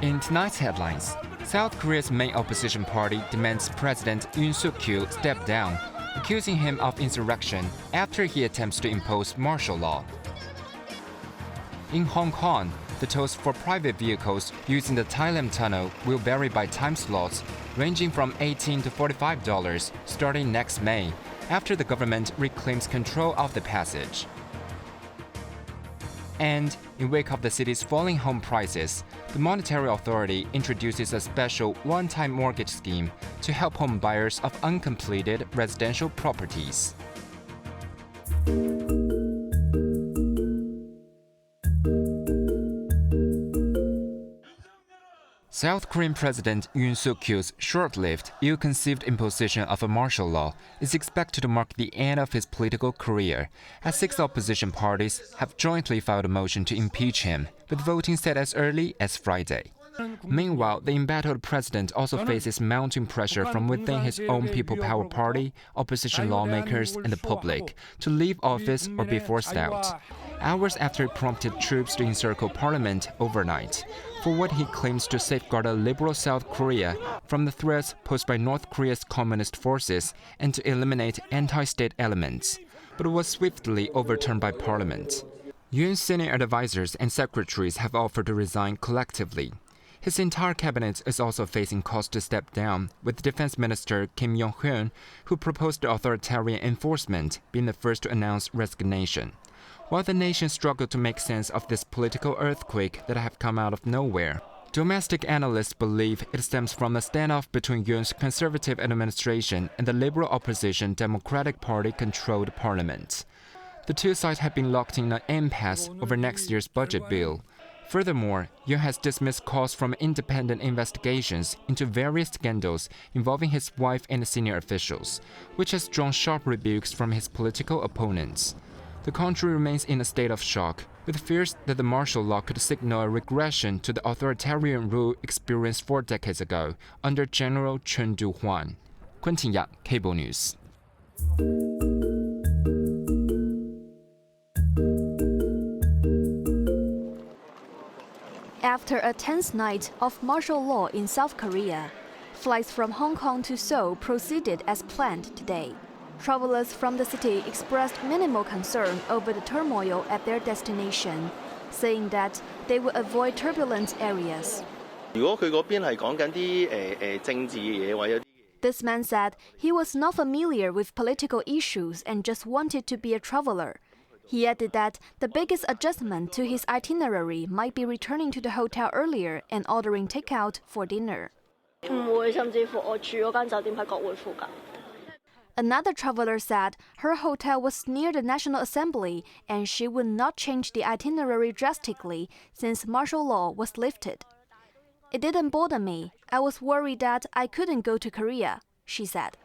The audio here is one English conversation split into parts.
In tonight's headlines, South Korea's main opposition party demands President Yoon Suk-yeol step down, accusing him of insurrection after he attempts to impose martial law. In Hong Kong, the tolls for private vehicles using the Tai Lam Tunnel will vary by time slots, ranging from $18 to $45 starting next May, after the government reclaims control of the passage. And in wake of the city's falling home prices, the Monetary Authority introduces a special one-time mortgage scheme to help home buyers of uncompleted residential properties. South Korean President Yoon Suk-yeol's short-lived, ill-conceived imposition of a martial law is expected to mark the end of his political career, as 6 opposition parties have jointly filed a motion to impeach him, with voting set as early as Friday. Meanwhile, the embattled president also faces mounting pressure from within his own People Power Party, opposition lawmakers, and the public to leave office or be forced out, hours after he prompted troops to encircle parliament overnight for what he claims to safeguard a liberal South Korea from the threats posed by North Korea's communist forces and to eliminate anti-state elements, but was swiftly overturned by parliament. Yoon's senior advisors and secretaries have offered to resign collectively. His entire cabinet is also facing calls to step down, with Defense Minister Kim Yong-hyun, who proposed authoritarian enforcement, being the first to announce resignation. While the nation struggled to make sense of this political earthquake that have come out of nowhere, domestic analysts believe it stems from a standoff between Yoon's conservative administration and the liberal opposition Democratic Party-controlled parliament. The two sides have been locked in an impasse over next year's budget bill. Furthermore, Yoon has dismissed calls from independent investigations into various scandals involving his wife and senior officials, which has drawn sharp rebukes from his political opponents. The country remains in a state of shock, with fears that the martial law could signal a regression to the authoritarian rule experienced 4 decades ago under General Chun Du-hwan. Quentin Ya, Cable News. After a tense night of martial law in South Korea, flights from Hong Kong to Seoul proceeded as planned today. Travelers from the city expressed minimal concern over the turmoil at their destination, saying that they will avoid turbulent areas. This man said he was not familiar with political issues and just wanted to be a traveler. He added that the biggest adjustment to his itinerary might be returning to the hotel earlier and ordering takeout for dinner. Another traveler said her hotel was near the National Assembly and she would not change the itinerary drastically since martial law was lifted. It didn't bother me. I was worried that I couldn't go to Korea, she said.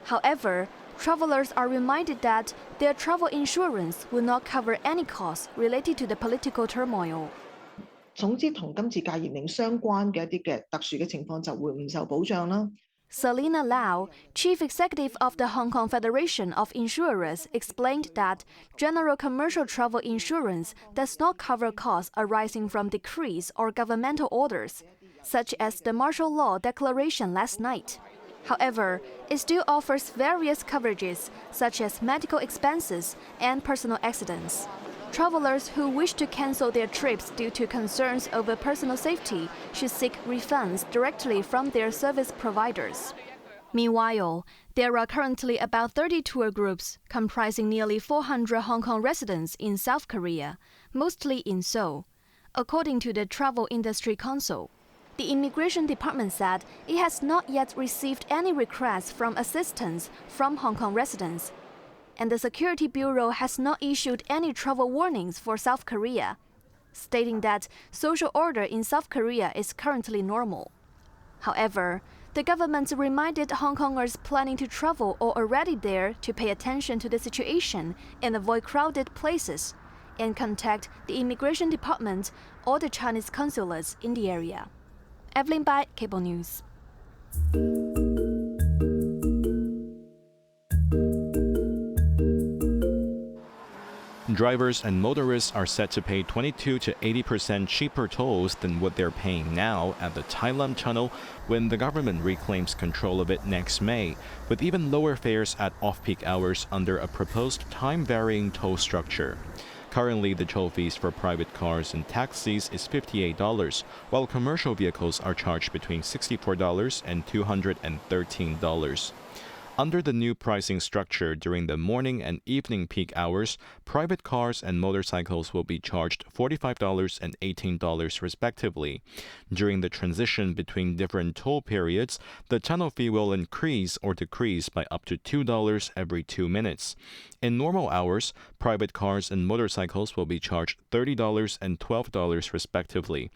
However, travelers are reminded that their travel insurance will not cover any costs related to the political turmoil. 總之同今次戒嚴令相關嘅一啲嘅特殊嘅情況就會唔受保障啦。 Selina Lau, chief executive of the Hong Kong Federation of Insurers, explained that general commercial travel insurance does not cover costs arising from decrees or governmental orders, such as the martial law declaration last night. However, it still offers various coverages, such as medical expenses and personal accidents. Travelers who wish to cancel their trips due to concerns over personal safety should seek refunds directly from their service providers. Meanwhile, there are currently about 30 tour groups comprising nearly 400 Hong Kong residents in South Korea, mostly in Seoul, according to the Travel Industry Council. The Immigration Department said it has not yet received any requests from assistance from Hong Kong residents, and the Security Bureau has not issued any travel warnings for South Korea, stating that social order in South Korea is currently normal. However, the government reminded Hong Kongers planning to travel or already there to pay attention to the situation and avoid crowded places, and contact the Immigration Department or the Chinese consulates in the area. Evelyn Bai, Cable News. Drivers and motorists are set to pay 22 to 80% cheaper tolls than what they're paying now at the Tai Lam Tunnel when the government reclaims control of it next May, with even lower fares at off-peak hours under a proposed time-varying toll structure. Currently, the toll fees for private cars and taxis is $58, while commercial vehicles are charged between $64 and $213. Under the new pricing structure during the morning and evening peak hours, private cars and motorcycles will be charged $45 and $18 respectively. During the transition between different toll periods, the tunnel fee will increase or decrease by up to $2 every 2 minutes. In normal hours, private cars and motorcycles will be charged $30 and $12 respectively.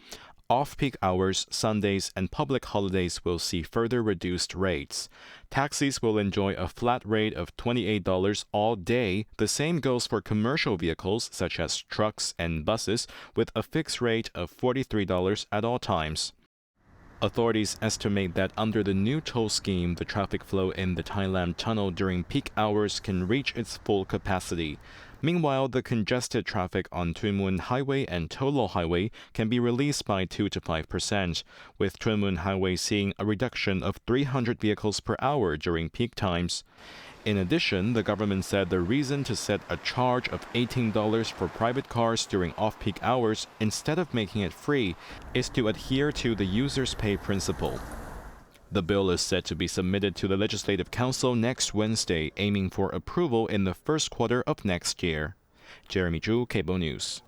Off-peak hours, Sundays, and public holidays will see further reduced rates. Taxis will enjoy a flat rate of $28 all day. The same goes for commercial vehicles such as trucks and buses, with a fixed rate of $43 at all times. Authorities estimate that under the new toll scheme, the traffic flow in the Tai Lam Tunnel during peak hours can reach its full capacity. Meanwhile, the congested traffic on Tuen Mun Highway and To Lo Highway can be released by 2 to 5%, with Tuen Mun Highway seeing a reduction of 300 vehicles per hour during peak times. In addition, the government said the reason to set a charge of $18 for private cars during off-peak hours instead of making it free is to adhere to the user's pay principle. The bill is set to be submitted to the Legislative Council next Wednesday, aiming for approval in the first quarter of next year. Jeremy Zhu, Cable News.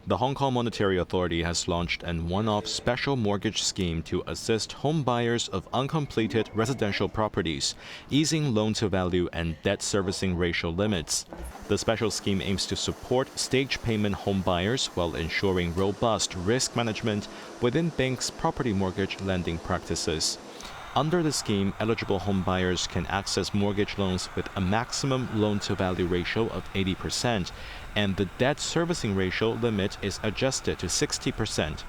The Hong Kong Monetary Authority has launched a one-off special mortgage scheme to assist home buyers of uncompleted residential properties, easing loan-to-value and debt servicing ratio limits. The special scheme aims to support stage payment home buyers while ensuring robust risk management within banks' property mortgage lending practices. Under the scheme, eligible home buyers can access mortgage loans with a maximum loan-to-value ratio of 80%, and the debt servicing ratio limit is adjusted to 60%.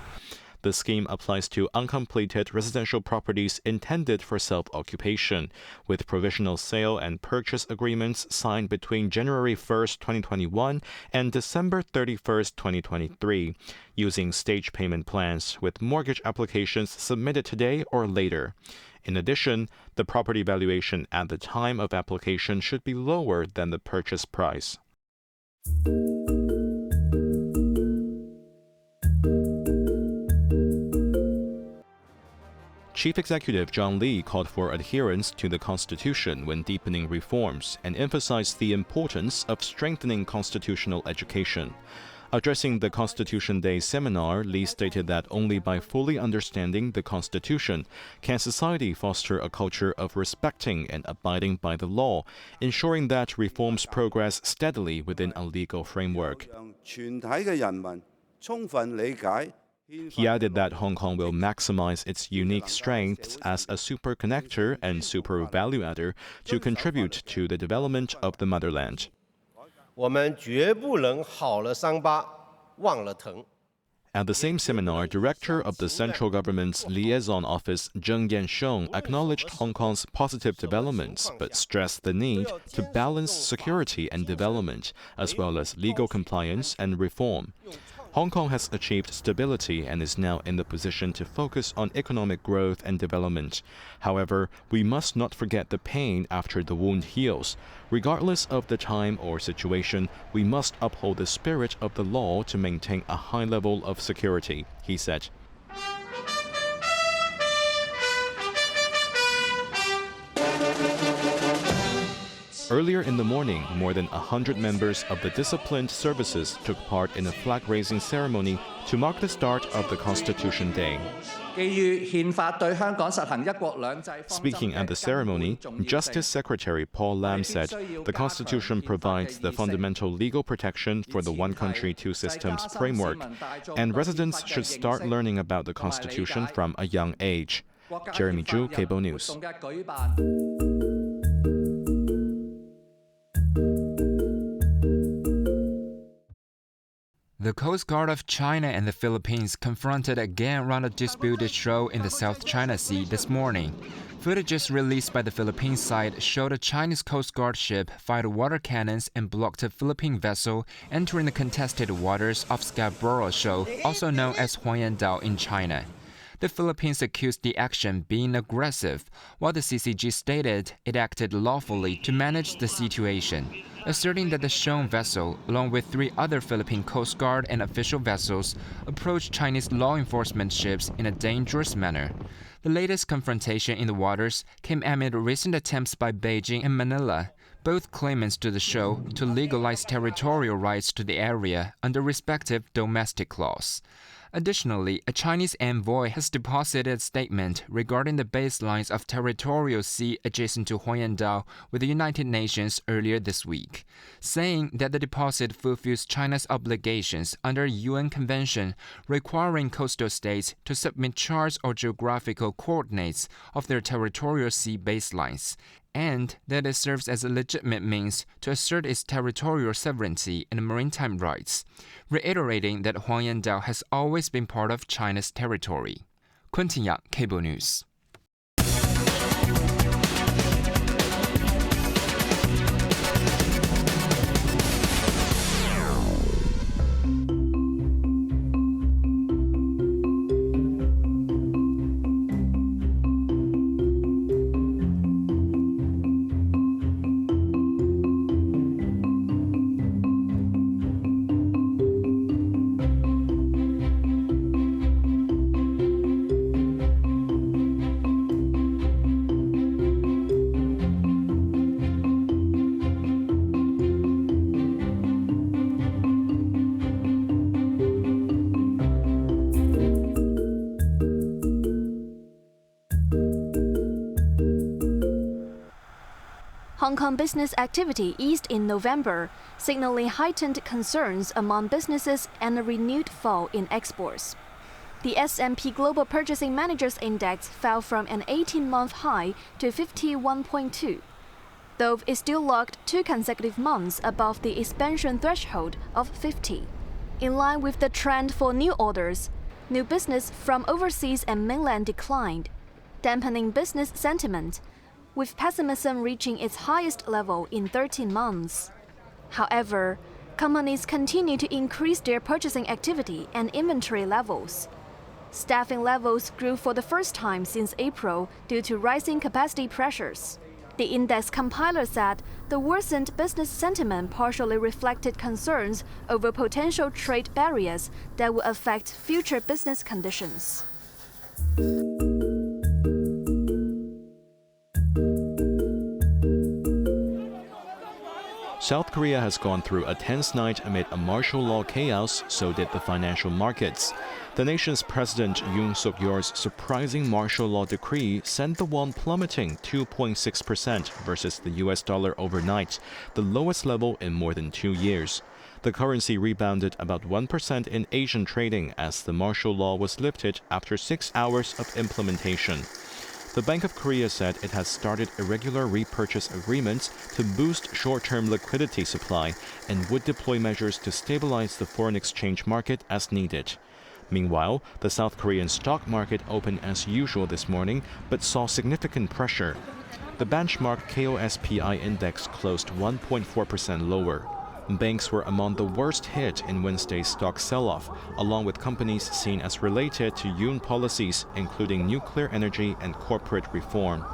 The scheme applies to uncompleted residential properties intended for self-occupation, with provisional sale and purchase agreements signed between January 1, 2021 and December 31, 2023, using stage payment plans with mortgage applications submitted today or later. In addition, the property valuation at the time of application should be lower than the purchase price. Chief Executive John Lee called for adherence to the Constitution when deepening reforms and emphasized the importance of strengthening constitutional education. Addressing the Constitution Day seminar, Lee stated that only by fully understanding the Constitution can society foster a culture of respecting and abiding by the law, ensuring that reforms progress steadily within a legal framework. He added that Hong Kong will maximize its unique strengths as a super connector and super value adder to contribute to the development of the motherland. At the same seminar, Director of the Central Government's Liaison Office, Zheng Yansheng, acknowledged Hong Kong's positive developments, but stressed the need to balance security and development, as well as legal compliance and reform. Hong Kong has achieved stability and is now in the position to focus on economic growth and development. However, we must not forget the pain after the wound heals. Regardless of the time or situation, we must uphold the spirit of the law to maintain a high level of security, he said. Earlier in the morning, more than 100 members of the disciplined services took part in a flag-raising ceremony to mark the start of the Constitution Day. Speaking at the ceremony, Justice Secretary Paul Lam said the Constitution provides the fundamental legal protection for the one country, two systems framework, and residents should start learning about the Constitution from a young age. Jeremy Zhu, Cable News. The Coast Guard of China and the Philippines confronted again around a disputed shoal in the South China Sea this morning. Footages released by the Philippine side showed a Chinese Coast Guard ship fired water cannons and blocked a Philippine vessel entering the contested waters of Scarborough Shoal, also known as Huayandao in China. The Philippines accused the action being aggressive, while the CCG stated it acted lawfully to manage the situation, asserting that the shown vessel, along with 3 other Philippine Coast Guard and official vessels, approached Chinese law enforcement ships in a dangerous manner. The latest confrontation in the waters came amid recent attempts by Beijing and Manila, both claimants to the shoal, to legalize territorial rights to the area under respective domestic laws. Additionally, a Chinese envoy has deposited a statement regarding the baselines of territorial sea adjacent to Huayandao with the United Nations earlier this week, saying that the deposit fulfills China's obligations under a UN convention requiring coastal states to submit charts or geographical coordinates of their territorial sea baselines, and that it serves as a legitimate means to assert its territorial sovereignty and maritime rights, reiterating that Huayandao has always been part of China's territory. Quentin Yang, Cable News. Hong Kong business activity eased in November, signaling heightened concerns among businesses and a renewed fall in exports. The S&P Global Purchasing Managers Index fell from an 18-month high to 51.2, though it still logged 2 consecutive months above the expansion threshold of 50. In line with the trend for new orders, new business from overseas and mainland declined, dampening business sentiment, with pessimism reaching its highest level in 13 months. However, companies continue to increase their purchasing activity and inventory levels. Staffing levels grew for the first time since April due to rising capacity pressures. The index compiler said the worsened business sentiment partially reflected concerns over potential trade barriers that will affect future business conditions. South Korea has gone through a tense night amid a martial law chaos, so did the financial markets. The nation's president Yoon Suk-yeol's surprising martial law decree sent the won plummeting 2.6% versus the US dollar overnight, the lowest level in more than 2 years. The currency rebounded about 1% in Asian trading as the martial law was lifted after 6 hours of implementation. The Bank of Korea said it has started irregular repurchase agreements to boost short-term liquidity supply and would deploy measures to stabilize the foreign exchange market as needed. Meanwhile, the South Korean stock market opened as usual this morning but saw significant pressure. The benchmark KOSPI index closed 1.4% lower. Banks were among the worst hit in Wednesday's stock sell-off, along with companies seen as related to Yoon policies, including nuclear energy and corporate reform.